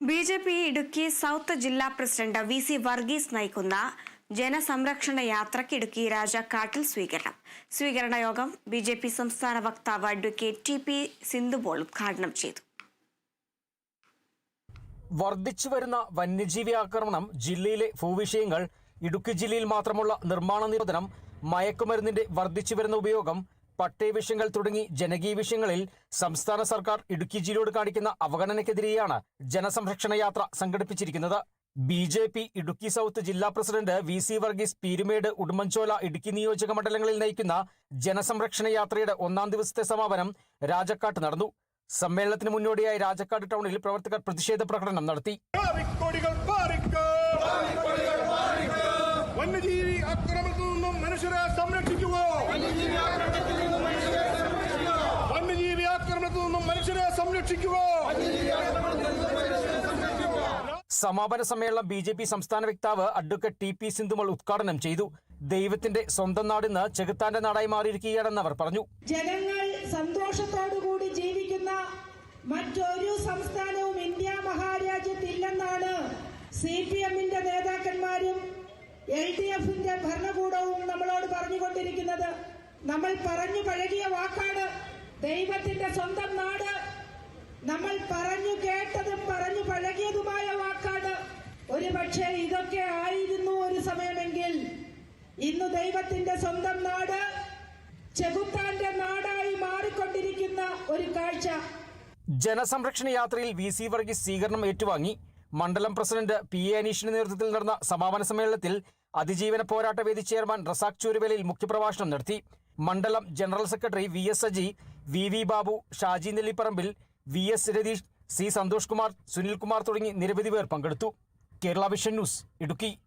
BJP Idukki south ജില്ലാ president VC Varghese നയിക്കുന്ന ജനസംരക്ഷണ യാത്രയ്ക്ക് ഇടുക്കി രാജാക്കാട്ടിൽ സ്വീകരണ യോഗം BJP സംസ്ഥാന വക്താവ് അഡ്വക്കേറ്റ് TP സിന്ധുപോൾ ഉദ്ഘാടനം ചെയ്തു. വർദ്ധിച്ചുവരുന്ന വന്യജീവി ആക്രമണം, ജില്ലയിലെ ഭൂവിഷയങ്ങൾ, ഇടുക്കി ജില്ലയിൽ മാത്രമുള്ള നിർമ്മാണ നിരോധനം, മയക്കുമരുന്നിന്റെ വർദ്ധിച്ചുവരുന്ന ഉപയോഗം, പട്ടയവിഷയങ്ങൾ തുടങ്ങി ജനകീയ വിഷയങ്ങളിൽ സംസ്ഥാന സർക്കാർ ഇടുക്കി ജില്ലയോട് കാണിക്കുന്ന അവഗണനയ്ക്കെതിരെയാണ് ജനസംരക്ഷണ യാത്ര സംഘടിപ്പിച്ചിരിക്കുന്നത്. BJP ഇടുക്കി സൗത്ത് ജില്ലാ പ്രസിഡന്റ് VC വർഗീസ് പീരുമേട്, ഉടുമ്പൻചോല, ഇടുക്കി നിയോജക മണ്ഡലങ്ങളിൽ നയിക്കുന്ന ജനസംരക്ഷണ യാത്രയുടെ 1-ാം ദിവസത്തെ സമാപനം രാജാക്കാട്ട് നടന്നു. സമ്മേളനത്തിന് മുന്നോടിയായി രാജാക്കാട് ടൗണിൽ പ്രവർത്തകർ പ്രതിഷേധ പ്രകടനം നടത്തി. വന്യജീവി ആക്രമണത്തിൽ നിന്നും മനുഷ്യരെ സംരക്ഷിക്കുക. വന്യജീവി ആക്രമണത്തിൽ നിന്നും മനുഷ്യരെ സംരക്ഷിക്കുക. സമാപന സമ്മേളനം BJP സംസ്ഥാന വക്താവ് അഡ്വക്കേറ്റ് TP സിന്ധുപോൾ ഉദ്ഘാടനം ചെയ്തു. ദൈവത്തിന്റെ സ്വന്തം നാടിന്ന് ചെകുത്താന്റെ നാടായി മാറിയിരിക്കുകയാണെന്ന് അവർ പറഞ്ഞു. ജനങ്ങൾ സന്തോഷത്തോടുകൂടി ജീവിക്കുന്ന മറ്റൊരു സംസ്ഥാനവും ഇന്ത്യ മഹാരാജ്യത്തില്ലെന്നാണ് CPM-ന്റെ നേതാക്കന്മാരും LDF-ന്റെ ഭരണകൂടവും നമ്മളോട് പറഞ്ഞുകൊണ്ടിരിക്കുന്നത്. നമ്മൾ പറഞ്ഞു പഴകിയ വാക്കാണ് ദൈവത്തിന്റെ സ്വന്തം നാട്. നമ്മൾ പറഞ്ഞു കേട്ടതും പറഞ്ഞു പഴകിയതുമായ വാക്കാണ്. ഒരുപക്ഷെ ഇതൊക്കെ ആയിരുന്നു ഒരു സമയമെങ്കിൽ ഇന്ന് ദൈവത്തിന്റെ സ്വന്തം നാട് ചെകുത്താന്റെ നാടായി മാറിക്കൊണ്ടിരിക്കുന്ന ഒരു കാഴ്ച. ജനസംരക്ഷണ യാത്രയിൽ VC വർഗീസ് സ്വീകരണം ഏറ്റുവാങ്ങി. മണ്ഡലം പ്രസിഡന്റ് PA അനീഷിന്റെ നേതൃത്വത്തിൽ നടന്ന സമാപന സമ്മേളനത്തിൽ അതിജീവന പോരാട്ട വേദി ചെയർമാൻ റസാഖ് ചൂരുവേലയിൽ മുഖ്യപ്രഭാഷണം നടത്തി. മണ്ഡലം general secretary VS Saji, VV Babu, Shaji Nellipparambil, VS Ratheesh, C Santhosh Kumar, Sunil Kumar തുടങ്ങി നിരവധി പേർ പങ്കെടുത്തു. Kerala vision news, Idukki.